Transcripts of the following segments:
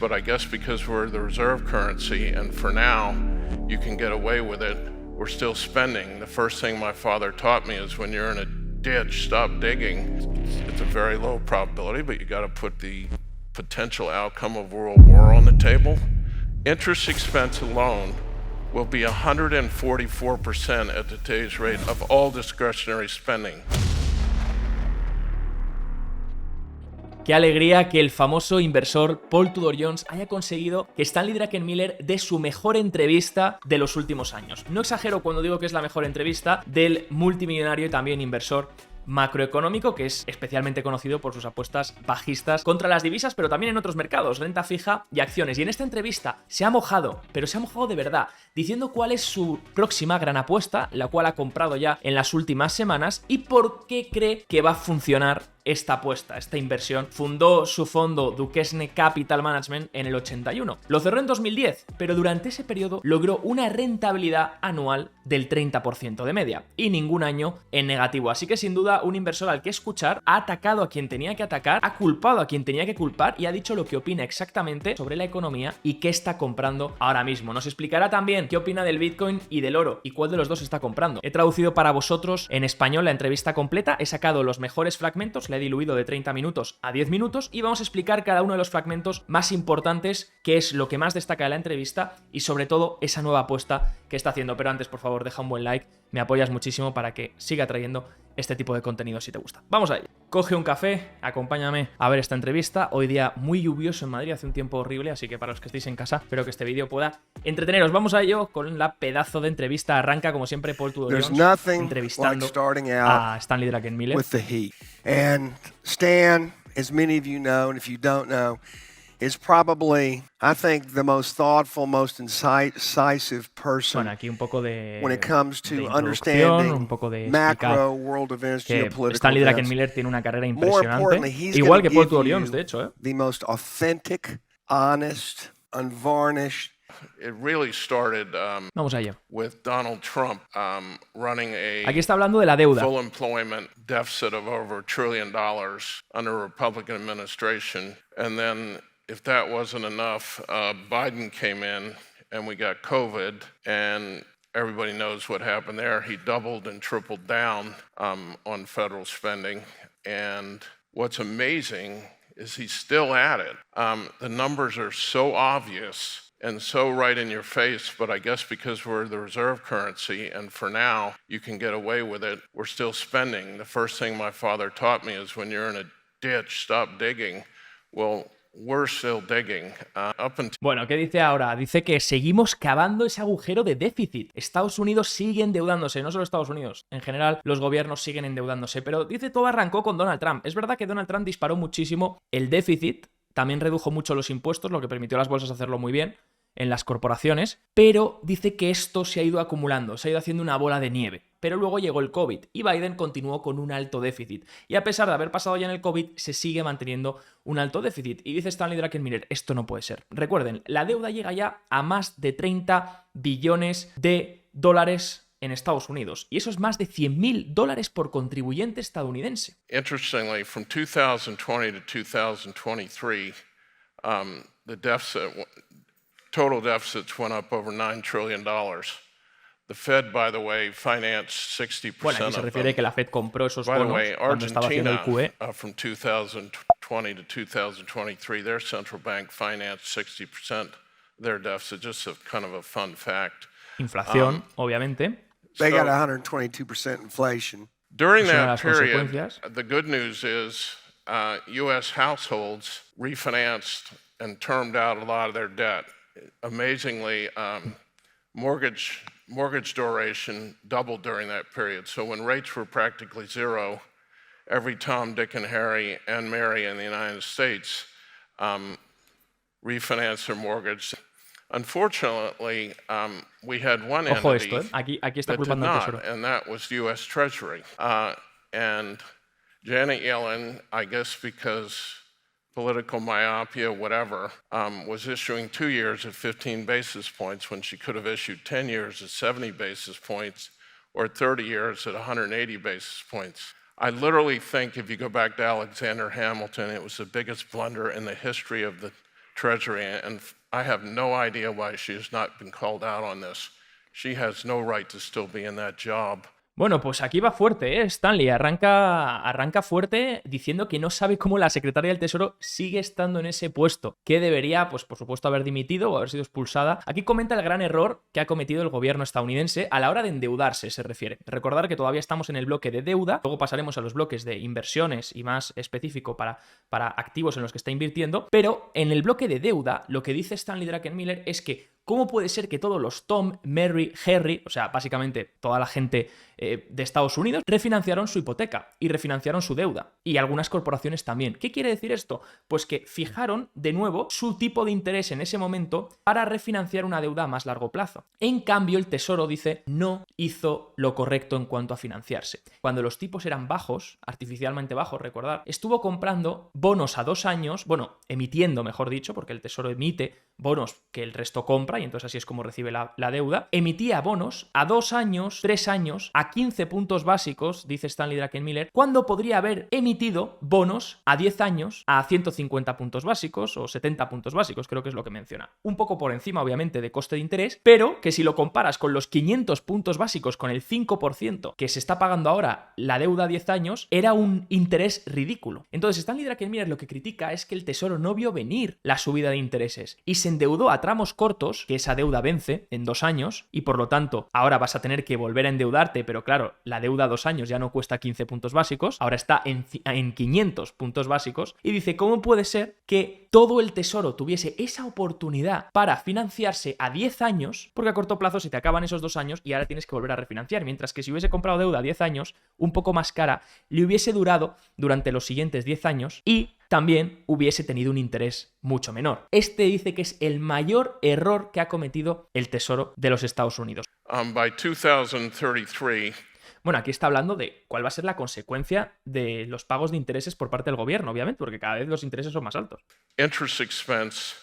But I guess because we're the reserve currency and for now you can get away with it, we're still spending. The first thing my father taught me is when you're in a ditch, stop digging. It's a very low probability, but you got to put the potential outcome of world war on the table. Interest expense alone will be 144% at today's rate of all discretionary spending. Qué alegría que el famoso inversor Paul Tudor Jones haya conseguido que Stanley Druckenmiller dé su mejor entrevista de los últimos años. No exagero cuando digo que es la mejor entrevista del multimillonario y también inversor macroeconómico, que es especialmente conocido por sus apuestas bajistas contra las divisas, pero también en otros mercados, renta fija y acciones. Y en esta entrevista se ha mojado, pero se ha mojado de verdad, diciendo cuál es su próxima gran apuesta, la cual ha comprado ya en las últimas semanas, y por qué cree que va a funcionar esta apuesta, esta inversión. Fundó su fondo Duquesne Capital Management en el 81. Lo cerró en 2010, pero durante ese periodo logró una rentabilidad anual del 30% de media y ningún año en negativo. Así que sin duda un inversor al que escuchar. Ha atacado a quien tenía que atacar, ha culpado a quien tenía que culpar y ha dicho lo que opina exactamente sobre la economía y qué está comprando ahora mismo. Nos explicará también qué opina del Bitcoin y del oro y cuál de los dos está comprando. He traducido para vosotros en español la entrevista completa, he sacado los mejores fragmentos, he diluido de 30 minutos a 10 minutos y vamos a explicar cada uno de los fragmentos más importantes, qué es lo que más destaca de la entrevista y sobre todo esa nueva apuesta que está haciendo. Pero antes, por favor, deja un buen like, me apoyas muchísimo para que siga trayendo este tipo de contenido si te gusta. Vamos a ello. Coge un café, acompáñame a ver esta entrevista. Hoy día muy lluvioso en Madrid, hace un tiempo horrible, así que para los que estéis en casa, espero que este vídeo pueda entreteneros. Vamos a ello con la pedazo de entrevista. Arranca, como siempre, Paul Tudor Jones entrevistando a Stanley Druckenmiller. With the heat. And Stan, as many of you know, and if you don't know, is probably, I think, the most thoughtful, most incisive person aquí un poco de, when it comes de to understanding un poco de macro world events, que geopolitical Stanley events. Druckenmiller tiene una carrera More impresionante, importantly, he's igual gonna que Paul give Tudor you Jones, de hecho. the most authentic, honest, unvarnished. It really started Vamos a ello. with Donald Trump running Aquí a está hablando de la deuda. full employment deficit of over $1 trillion under a Republican administration. And then if that wasn't enough, Biden came in and we got COVID, and everybody knows what happened there. He doubled and tripled down on federal spending. And what's amazing is he's still at it. The numbers are so obvious and so right in your face, but I guess because we're the reserve currency and for now you can get away with it, we're still spending. The first thing my father taught me is when you're in a ditch, stop digging. Well, we're still digging. Bueno, ¿qué dice ahora? Dice que seguimos cavando ese agujero de déficit. Estados Unidos sigue endeudándose, no solo Estados Unidos. En general, los gobiernos siguen endeudándose. Pero dice todo arrancó con Donald Trump. Es verdad que Donald Trump disparó muchísimo el déficit, también redujo mucho los impuestos, lo que permitió a las bolsas hacerlo muy bien en las corporaciones, pero dice que esto se ha ido acumulando, se ha ido haciendo una bola de nieve. Pero luego llegó el COVID y Biden continuó con un alto déficit. Y a pesar de haber pasado ya en el COVID, se sigue manteniendo un alto déficit. Y dice Stanley Druckenmiller, esto no puede ser. Recuerden, la deuda llega ya a más de 30 billones de dólares en Estados Unidos. Y eso es más de $100,000 por contribuyente estadounidense. Interestingly, from 2020 to 2023, the total deficits went up over $9 trillion. The Fed, by the way, financed 60% Bueno, aquí se refiere of que la Fed compró esos them. By the bonos way, cuando estaba haciendo el Argentina, QE. from 2020 to 2023, their central bank financed 60% of their deficit. Just a kind of a fun fact. Inflación, obviamente. They got 122% inflation. During Es una de that las period, consecuencias. the good news is U.S. households refinanced and termed out a lot of their debt. Amazingly, mortgage duration doubled during that period. So when rates were practically zero, every Tom, Dick, and Harry and Mary in the United States refinanced their mortgage. Unfortunately, we had one Ojo entity esto, aquí está that did culpando al not, Tesoro. and that was U.S. Treasury. And Janet Yellen, I guess because political myopia, whatever, was issuing 2 years at 15 basis points when she could have issued 10 years at 70 basis points or 30 years at 180 basis points. I literally think if you go back to Alexander Hamilton, it was the biggest blunder in the history of the Treasury, and I have no idea why she has not been called out on this. She has no right to still be in that job. Bueno, pues aquí va fuerte, ¿eh? Stanley arranca fuerte diciendo que no sabe cómo la secretaria del Tesoro sigue estando en ese puesto, que debería, pues por supuesto, haber dimitido o haber sido expulsada. Aquí comenta el gran error que ha cometido el gobierno estadounidense a la hora de endeudarse, se refiere. Recordar que todavía estamos en el bloque de deuda, luego pasaremos a los bloques de inversiones y más específico para activos en los que está invirtiendo, pero en el bloque de deuda lo que dice Stanley Druckenmiller es que ¿cómo puede ser que todos los Tom, Mary, Harry, o sea, básicamente toda la gente de Estados Unidos, refinanciaron su hipoteca y refinanciaron su deuda? Y algunas corporaciones también. ¿Qué quiere decir esto? Pues que fijaron de nuevo su tipo de interés en ese momento para refinanciar una deuda a más largo plazo. En cambio, el Tesoro dice no hizo lo correcto en cuanto a financiarse. Cuando los tipos eran bajos, artificialmente bajos, recordad, estuvo comprando bonos a 2 años, bueno, emitiendo, mejor dicho, porque el Tesoro emite bonos que el resto compra y entonces así es como recibe la deuda, emitía bonos a 2 años, 3 años, a 15 puntos básicos, dice Stanley Druckenmiller, cuando podría haber emitido bonos a 10 años a 150 puntos básicos o 70 puntos básicos, creo que es lo que menciona. Un poco por encima, obviamente, de coste de interés, pero que si lo comparas con los 500 puntos básicos, con el 5% que se está pagando ahora la deuda a 10 años, era un interés ridículo. Entonces Stanley Druckenmiller lo que critica es que el Tesoro no vio venir la subida de intereses y se endeudó a tramos cortos, que esa deuda vence en 2 años y por lo tanto ahora vas a tener que volver a endeudarte, pero claro, la deuda a 2 años ya no cuesta 15 puntos básicos, ahora está en 500 puntos básicos y dice, ¿cómo puede ser que todo el Tesoro tuviese esa oportunidad para financiarse a 10 años? Porque a corto plazo se te acaban esos 2 años y ahora tienes que volver a refinanciar, mientras que si hubiese comprado deuda a 10 años, un poco más cara, le hubiese durado durante los siguientes 10 años y también hubiese tenido un interés mucho menor. Este dice que es el mayor error que ha cometido el Tesoro de los Estados Unidos. By 2033, bueno, aquí está hablando de cuál va a ser la consecuencia de los pagos de intereses por parte del gobierno, obviamente, porque cada vez los intereses son más altos. interest expense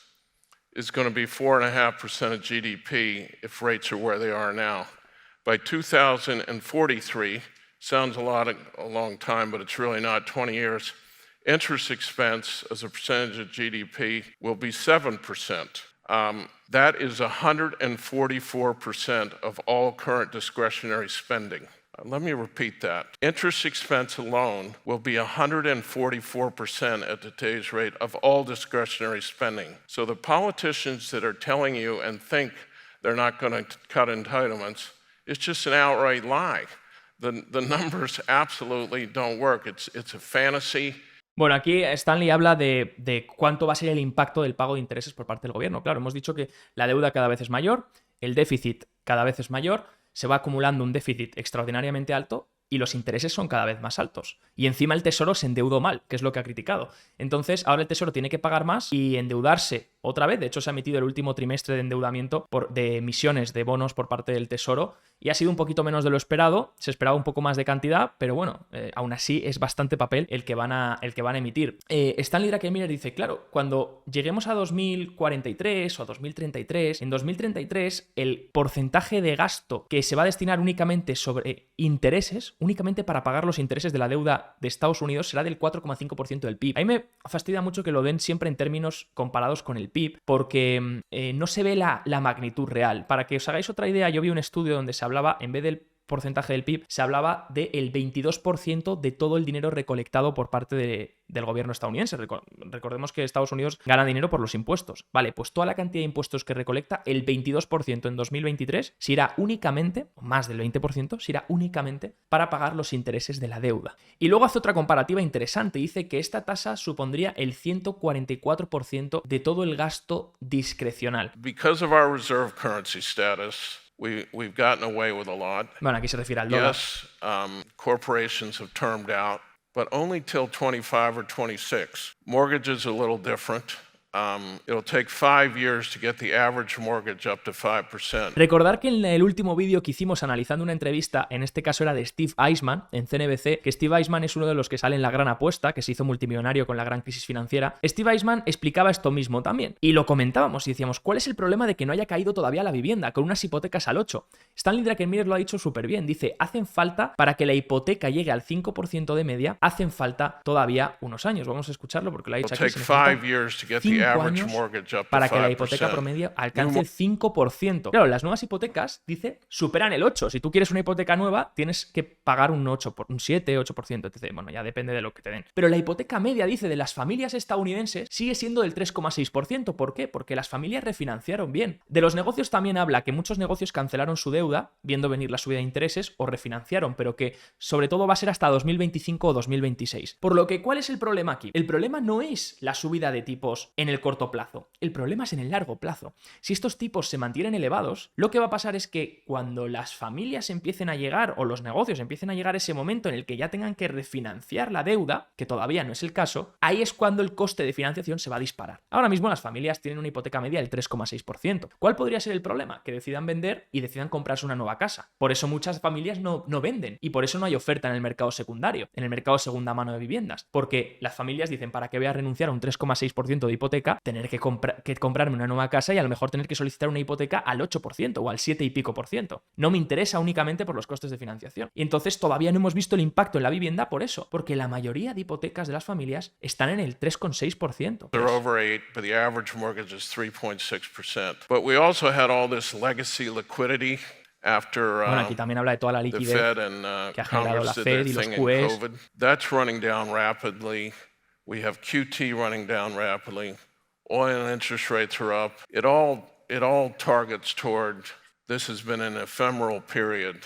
is going to be 4.5% of GDP if rates are where they are now. By 2043, sounds a long time, but it's really not, 20 years, interest expense as a percentage of GDP will be 7%. That is 144% of all current discretionary spending. Let me repeat that. Interest expense alone will be 144% at today's rate of all discretionary spending. So the politicians that are telling you and think they're not going to cut entitlements, it's just an outright lie. The numbers absolutely don't work. It's a fantasy. Bueno, aquí Stanley habla de cuánto va a ser el impacto del pago de intereses por parte del gobierno. Claro, hemos dicho que la deuda cada vez es mayor, el déficit cada vez es mayor, se va acumulando un déficit extraordinariamente alto y los intereses son cada vez más altos. Y encima el Tesoro se endeudó mal, que es lo que ha criticado. Entonces, ahora el Tesoro tiene que pagar más y endeudarse otra vez. De hecho, se ha emitido el último trimestre de endeudamiento de emisiones de bonos por parte del Tesoro y ha sido un poquito menos de lo esperado. Se esperaba un poco más de cantidad, pero bueno, aún así es bastante papel el que van a emitir. Stanley Druckenmiller dice, claro, cuando lleguemos a 2043 o a 2033, en 2033 el porcentaje de gasto que se va a destinar únicamente sobre intereses, únicamente para pagar los intereses de la deuda de Estados Unidos, será del 4,5% del PIB. A mí me fastidia mucho que lo den siempre en términos comparados con el PIB, porque no se ve la magnitud real. Para que os hagáis otra idea, yo vi un estudio donde se hablaba, en vez del porcentaje del PIB, se hablaba del 22% de todo el dinero recolectado por parte del gobierno estadounidense. Recordemos que Estados Unidos gana dinero por los impuestos. Vale, pues toda la cantidad de impuestos que recolecta, el 22% en 2023, se irá únicamente, o más del 20%, se irá únicamente para pagar los intereses de la deuda. Y luego hace otra comparativa interesante. Dice que esta tasa supondría el 144% de todo el gasto discrecional. Because of our reserve currency status, we've gotten away with a lot. Bueno, aquí se refiere al dólar. Yes, corporations have termed out, but only till 25 or 26. Mortgages are a little different. It'll take 5 years to get the average mortgage up to 5%. Recordar que en el último vídeo que hicimos analizando una entrevista, en este caso era de Steve Eisman en CNBC, que Steve Eisman es uno de los que sale en La Gran Apuesta, que se hizo multimillonario con la gran crisis financiera. Steve Eisman explicaba esto mismo también y lo comentábamos y decíamos, ¿cuál es el problema de que no haya caído todavía la vivienda con unas hipotecas al 8? Stanley Druckenmiller lo ha dicho súper bien, dice, hacen falta, para que la hipoteca llegue al 5% de media, hacen falta todavía unos años. Vamos a escucharlo porque lo ha dicho It'll aquí. take 5 years to get the average años mortgage up to para que la hipoteca 5%. promedio alcance el 5%. Claro, las nuevas hipotecas, dice, superan el 8%. Si tú quieres una hipoteca nueva, tienes que pagar un 7, 8%. Entonces, bueno, ya depende de lo que te den. Pero la hipoteca media, dice, de las familias estadounidenses sigue siendo del 3,6%. ¿Por qué? Porque las familias refinanciaron bien. De los negocios también habla que muchos negocios cancelaron su deuda, viendo venir la subida de intereses, o refinanciaron, pero que sobre todo va a ser hasta 2025 o 2026. Por lo que, ¿cuál es el problema aquí? El problema no es la subida de tipos en el corto plazo. El problema es en el largo plazo. Si estos tipos se mantienen elevados, lo que va a pasar es que cuando las familias empiecen a llegar, o los negocios empiecen a llegar a ese momento en el que ya tengan que refinanciar la deuda, que todavía no es el caso, ahí es cuando el coste de financiación se va a disparar. Ahora mismo las familias tienen una hipoteca media del 3,6%. ¿Cuál podría ser el problema? Que decidan vender y decidan comprarse una nueva casa. Por eso muchas familias no venden y por eso no hay oferta en el mercado secundario, en el mercado segunda mano de viviendas, porque las familias dicen, ¿para qué voy a renunciar a un 3,6% de hipoteca, tener que comprarme una nueva casa y a lo mejor tener que solicitar una hipoteca al 8% o al 7 y pico por ciento? No me interesa únicamente por los costes de financiación. Y entonces todavía no hemos visto el impacto en la vivienda por eso, porque la mayoría de hipotecas de las familias están en el 3,6%. They're over 8, but the average mortgage is 3.6%. But we also had all this legacy liquidity after Bueno, aquí también habla de toda la the liquidez Fed and que ha generado la Congress did their Fed y los thing in QEs. COVID. That's running down rapidly. We have QT running down rapidly. Oil and interest rates are up. It all targets toward this has been an ephemeral period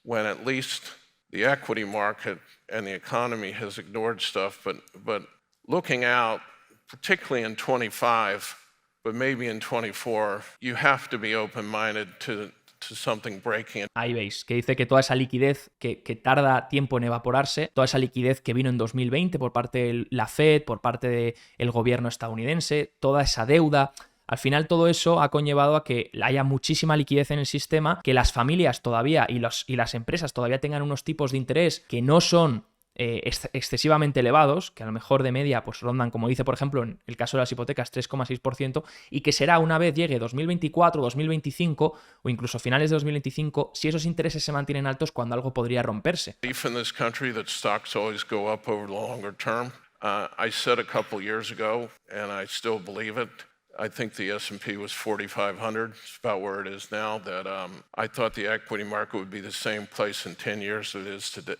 when at least the equity market and the economy has ignored stuff. But looking out, particularly in 25, but maybe in 24, you have to be open-minded to something breaking. Ahí veis, que dice que toda esa liquidez que tarda tiempo en evaporarse, toda esa liquidez que vino en 2020 por parte de la Fed, por parte del gobierno estadounidense, toda esa deuda, al final todo eso ha conllevado a que haya muchísima liquidez en el sistema, que las familias todavía y las empresas todavía tengan unos tipos de interés que no son excesivamente elevados, que a lo mejor de media pues rondan, como dice por ejemplo en el caso de las hipotecas, 3,6%, y que será una vez llegue 2024, 2025 o incluso finales de 2025, si esos intereses se mantienen altos, cuando algo podría romperse. Belief in this country that stocks always go up over the longer term. I said a couple years ago, and I still believe it, I think the S&P was 4,500. It's about where it is now. That I thought the equity market would be the same place in 10 years that it is today.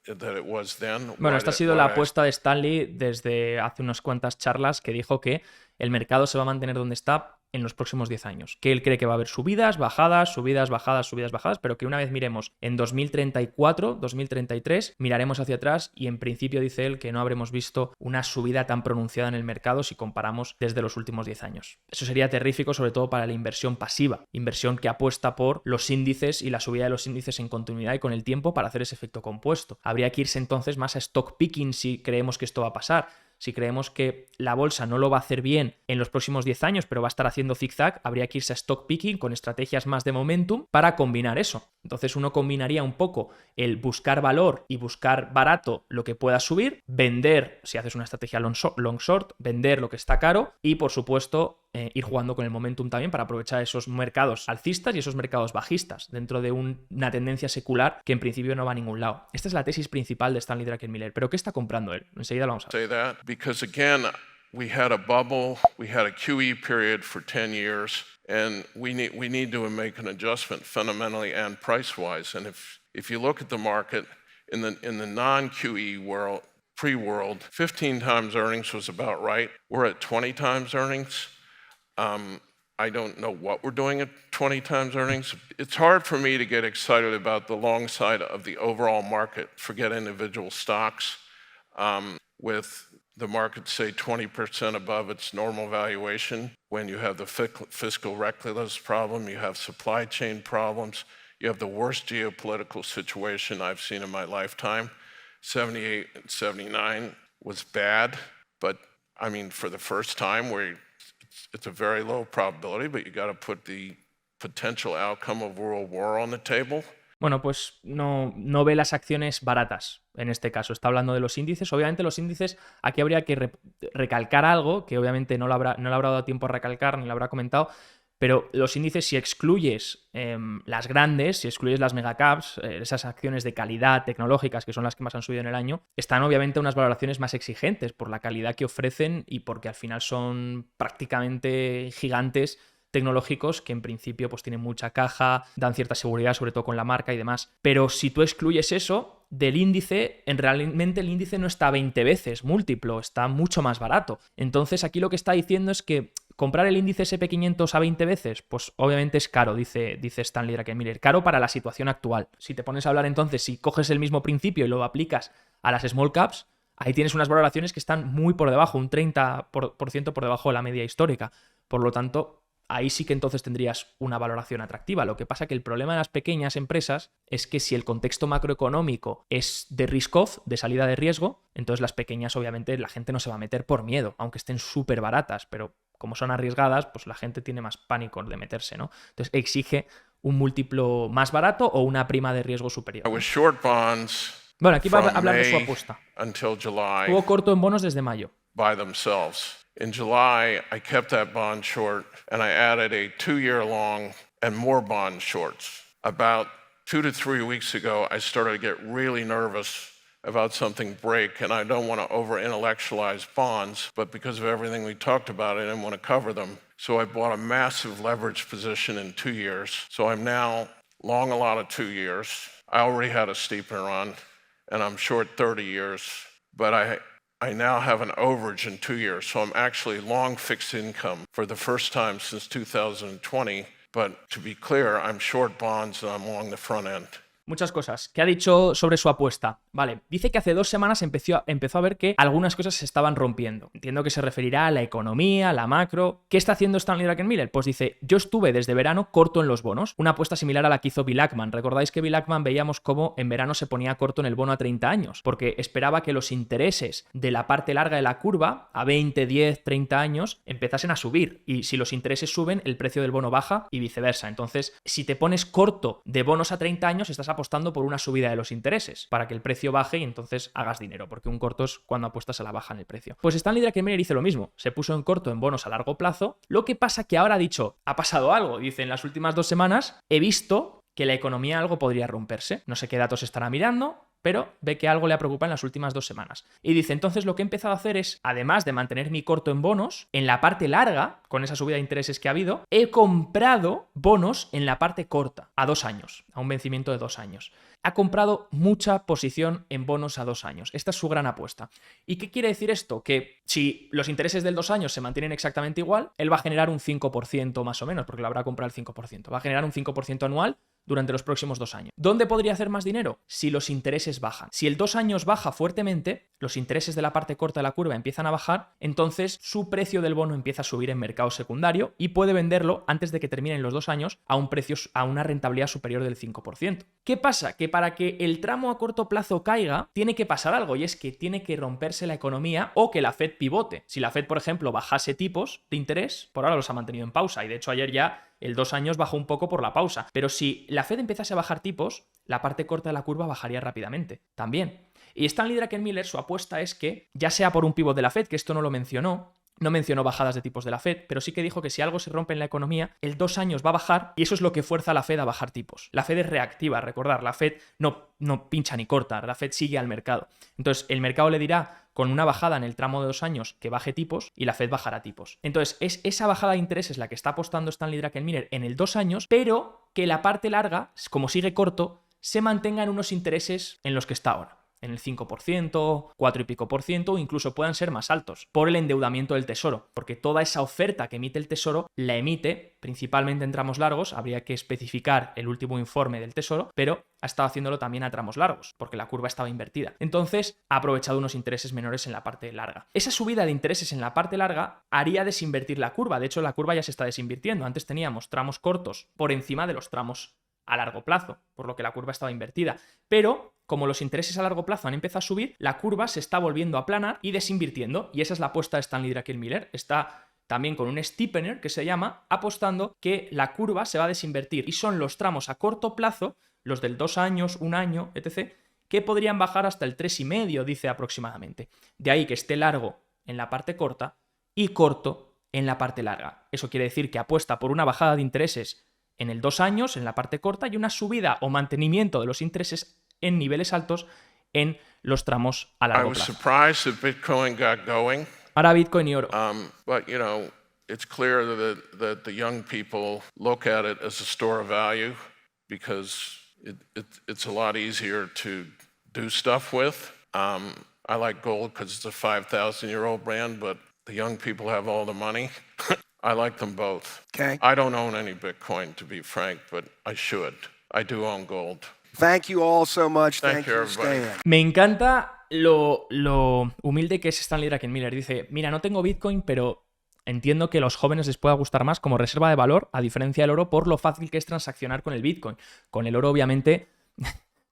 That it was then. Bueno, esta ha sido la apuesta de Stanley desde hace unas cuantas charlas, que dijo que el mercado se va a mantener donde está en los próximos 10 años. Que él cree que va a haber subidas, bajadas, subidas, bajadas, subidas, bajadas, pero que una vez miremos en 2034, 2033, miraremos hacia atrás y en principio dice él que no habremos visto una subida tan pronunciada en el mercado si comparamos desde los últimos 10 años. Eso sería terrífico, sobre todo para la inversión pasiva, inversión que apuesta por los índices y la subida de los índices en continuidad y con el tiempo para hacer ese efecto compuesto. Habría que irse entonces más a stock picking si creemos que esto va a pasar. Si creemos que la bolsa no lo va a hacer bien en los próximos 10 años, pero va a estar haciendo zigzag, habría que irse a stock picking con estrategias más de momentum para combinar eso. Entonces uno combinaría un poco el buscar valor y buscar barato lo que pueda subir, vender, si haces una estrategia long short, vender lo que está caro y por supuesto ir jugando con el momentum también para aprovechar esos mercados alcistas y esos mercados bajistas dentro de una tendencia secular que en principio no va a ningún lado. Esta es la tesis principal de Stanley Druckenmiller. ¿Pero qué está comprando él? Enseguida lo vamos a ver. Say that because again, we had a bubble, we had a QE period for 10 years, and we need to make an adjustment fundamentally and price-wise. And if you look at the market in the non-QE world, pre-world, 15 times earnings was about right. We're at 20 times earnings. I don't know what we're doing at 20 times earnings. It's hard for me to get excited about the long side of the overall market, forget individual stocks, with the market, say, 20% above its normal valuation. When you have the fiscal reckless problem, you have supply chain problems, you have the worst geopolitical situation I've seen in my lifetime. 78 and 79 was bad, but I mean, for the first time, it's a very low probability, but you got to put the potential outcome of world war on the table. Bueno, pues no ve las acciones baratas en este caso. Está hablando de los índices. Obviamente los índices, aquí habría que recalcar algo que obviamente no le habrá dado tiempo a recalcar ni lo habrá comentado, Pero los índices, si excluyes las grandes, si excluyes las megacaps, esas acciones de calidad tecnológicas que son las que más han subido en el año, están obviamente unas valoraciones más exigentes por la calidad que ofrecen y porque al final son prácticamente gigantes tecnológicos que en principio pues tienen mucha caja, dan cierta seguridad, sobre todo con la marca y demás. Pero si tú excluyes eso del índice, realmente el índice no está 20 veces múltiplo, está mucho más barato. Entonces aquí lo que está diciendo es que comprar el índice SP500 a 20 veces, pues obviamente es caro, dice Stanley Druckenmiller. Caro para la situación actual. Si te pones a hablar entonces, si coges el mismo principio y lo aplicas a las small caps, ahí tienes unas valoraciones que están muy por debajo, un 30% por debajo de la media histórica. Por lo tanto, ahí sí que entonces tendrías una valoración atractiva. Lo que pasa que el problema de las pequeñas empresas es que si el contexto macroeconómico es de risk-off, de salida de riesgo, entonces las pequeñas obviamente la gente no se va a meter por miedo, aunque estén súper baratas, pero como son arriesgadas, pues la gente tiene más pánico de meterse, ¿no? Entonces exige un múltiplo más barato o una prima de riesgo superior. I was short bonds Bueno, aquí va a from hablar de su May apuesta. until July Estuvo corto en bonos desde mayo. by themselves. In July, I kept that bond short and I added a 2-year long and more bond shorts. About 2 to 3 weeks ago, I started to get really nervous about something break, and I don't want to over-intellectualize bonds, but because of everything we talked about, I didn't want to cover them. So I bought a massive leverage position in 2 years. So I'm now long a lot of 2 years. I already had a steepener on, and I'm short 30 years, but I now have an overage in 2 years. So I'm actually long fixed income for the first time since 2020. But to be clear, I'm short bonds and I'm long the front end. Muchas cosas. ¿Qué ha dicho sobre su apuesta? Vale, dice que hace 2 semanas empezó a ver que algunas cosas se estaban rompiendo. Entiendo que se referirá a la economía, a la macro. ¿Qué está haciendo Stanley Druckenmiller? Pues dice, yo estuve desde verano corto en los bonos. Una apuesta similar a la que hizo Bill Ackman. ¿Recordáis que Bill Ackman veíamos cómo en verano se ponía corto en el bono a 30 años? Porque esperaba que los intereses de la parte larga de la curva, a 20, 10, 30 años, empezasen a subir. Y si los intereses suben, el precio del bono baja y viceversa. Entonces, si te pones corto de bonos a 30 años, estás apostando por una subida de los intereses para que el precio baje y entonces hagas dinero, porque un corto es cuando apuestas a la baja en el precio. Pues Stanley Druckenmiller hizo lo mismo, se puso en corto en bonos a largo plazo. Lo que pasa que ahora ha dicho, ha pasado algo, dice, en las últimas 2 semanas he visto que la economía algo podría romperse. No sé qué datos estará mirando, pero ve que algo le preocupa en las últimas 2 semanas. Y dice, entonces lo que he empezado a hacer es, además de mantener mi corto en bonos, en la parte larga, con esa subida de intereses que ha habido, he comprado bonos en la parte corta, a 2 años, a un vencimiento de 2 años. Ha comprado mucha posición en bonos a 2 años. Esta es su gran apuesta. ¿Y qué quiere decir esto? Que si los intereses del 2 años se mantienen exactamente igual, él va a generar un 5% más o menos, porque lo habrá comprado el 5%. Va a generar un 5% anual durante los próximos 2 años. ¿Dónde podría hacer más dinero? Si los intereses bajan. Si el 2 años baja fuertemente, los intereses de la parte corta de la curva empiezan a bajar, entonces su precio del bono empieza a subir en mercado secundario y puede venderlo antes de que terminen los 2 años a un precio, a una rentabilidad superior del 5%. ¿Qué pasa? Que para que el tramo a corto plazo caiga, tiene que pasar algo, y es que tiene que romperse la economía o que la Fed pivote. Si la Fed, por ejemplo, bajase tipos de interés, por ahora los ha mantenido en pausa, y de hecho ayer ya el 2 años bajó un poco por la pausa. Pero si la Fed empezase a bajar tipos, la parte corta de la curva bajaría rápidamente también. Y Stanley Druckenmiller, su apuesta es que, ya sea por un pivot de la Fed, que esto no lo mencionó, no mencionó bajadas de tipos de la Fed, pero sí que dijo que si algo se rompe en la economía, el 2 años va a bajar y eso es lo que fuerza a la Fed a bajar tipos. La Fed es reactiva, recordar, la Fed no pincha ni corta, la Fed sigue al mercado. Entonces el mercado le dirá con una bajada en el tramo de 2 años que baje tipos y la Fed bajará tipos. Entonces es esa bajada de intereses la que está apostando Stanley Druckenmiller en el 2 años, pero que la parte larga, como sigue corto, se mantenga en unos intereses en los que está ahora. En el 5%, 4 y pico por ciento, o incluso puedan ser más altos, por el endeudamiento del tesoro, porque toda esa oferta que emite el tesoro la emite principalmente en tramos largos, habría que especificar el último informe del tesoro, pero ha estado haciéndolo también a tramos largos, porque la curva estaba invertida. Entonces, ha aprovechado unos intereses menores en la parte larga. Esa subida de intereses en la parte larga haría desinvertir la curva, de hecho la curva ya se está desinvirtiendo, antes teníamos tramos cortos por encima de los tramos a largo plazo, por lo que la curva estaba invertida, pero como los intereses a largo plazo han empezado a subir, la curva se está volviendo a aplanar y desinvirtiendo, y esa es la apuesta de Stanley Druckenmiller. Está también con un steepener que se llama, apostando que la curva se va a desinvertir, y son los tramos a corto plazo, los del 2 años, 1 año, etc., que podrían bajar hasta el 3,5, dice aproximadamente. De ahí que esté largo en la parte corta y corto en la parte larga. Eso quiere decir que apuesta por una bajada de intereses en el 2 años, en la parte corta, y una subida o mantenimiento de los intereses en niveles altos en los tramos a I largo was plazo. surprised that Bitcoin got going, Ahora Bitcoin y oro. but it's clear that the young people look at it as a store of value because it's a lot easier to do stuff with. I like gold because it's a 5,000-year-old brand, but the young people have all the money. I like them both. Okay. I don't own any Bitcoin, to be frank, but I should. I do own gold. Thank you all so much. Thank you, everybody. Stan. Me encanta lo humilde que es Stanley Druckenmiller. Dice, mira, no tengo Bitcoin, pero entiendo que a los jóvenes les pueda gustar más como reserva de valor, a diferencia del oro, por lo fácil que es transaccionar con el Bitcoin. Con el oro, obviamente,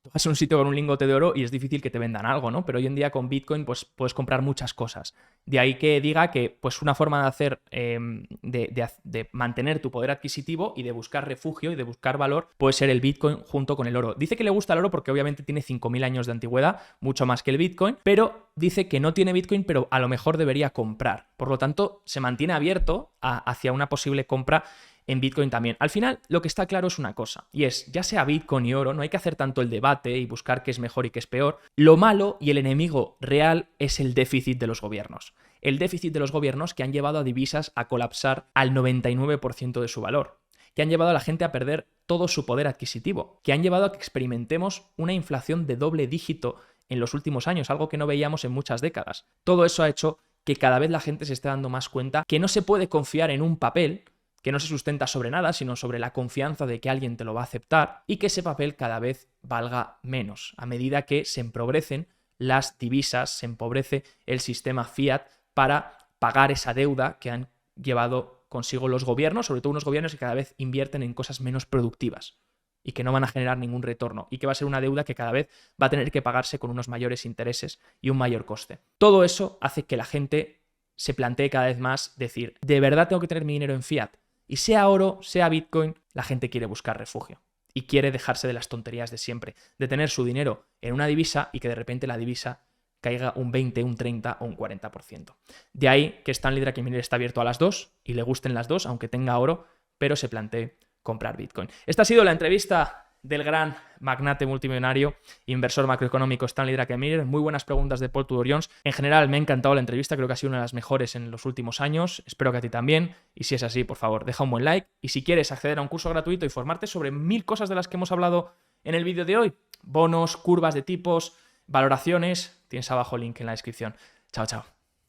tú vas a un sitio con un lingote de oro y es difícil que te vendan algo, ¿no? Pero hoy en día con Bitcoin pues puedes comprar muchas cosas. De ahí que diga que pues una forma de hacer, de mantener tu poder adquisitivo y de buscar refugio y de buscar valor puede ser el Bitcoin junto con el oro. Dice que le gusta el oro porque obviamente tiene 5.000 años de antigüedad, mucho más que el Bitcoin, pero dice que no tiene Bitcoin, pero a lo mejor debería comprar. Por lo tanto, se mantiene abierto hacia una posible compra en Bitcoin también. Al final, lo que está claro es una cosa, y es, ya sea Bitcoin y oro, no hay que hacer tanto el debate y buscar qué es mejor y qué es peor. Lo malo y el enemigo real es el déficit de los gobiernos. El déficit de los gobiernos que han llevado a divisas a colapsar al 99% de su valor, que han llevado a la gente a perder todo su poder adquisitivo, que han llevado a que experimentemos una inflación de doble dígito en los últimos años, algo que no veíamos en muchas décadas. Todo eso ha hecho que cada vez la gente se esté dando más cuenta que no se puede confiar en un papel que no se sustenta sobre nada, sino sobre la confianza de que alguien te lo va a aceptar, y que ese papel cada vez valga menos, a medida que se empobrecen las divisas, se empobrece el sistema fiat para pagar esa deuda que han llevado consigo los gobiernos, sobre todo unos gobiernos que cada vez invierten en cosas menos productivas y que no van a generar ningún retorno, y que va a ser una deuda que cada vez va a tener que pagarse con unos mayores intereses y un mayor coste. Todo eso hace que la gente se plantee cada vez más decir, ¿de verdad tengo que tener mi dinero en fiat? Y sea oro, sea Bitcoin, la gente quiere buscar refugio y quiere dejarse de las tonterías de siempre, de tener su dinero en una divisa y que de repente la divisa caiga un 20, un 30 o un 40%. De ahí que Stanley Druckenmiller está abierto a las dos y le gusten las dos, aunque tenga oro, pero se plantee comprar Bitcoin. Esta ha sido la entrevista del gran magnate multimillonario, inversor macroeconómico Stanley Druckenmiller. Muy buenas preguntas de Paul Tudor Jones. En general me ha encantado la entrevista, creo que ha sido una de las mejores en los últimos años. Espero que a ti también. Y si es así, por favor, deja un buen like. Y si quieres acceder a un curso gratuito y formarte sobre 1000 cosas de las que hemos hablado en el vídeo de hoy, bonos, curvas de tipos, valoraciones, tienes abajo el link en la descripción. Chao, chao.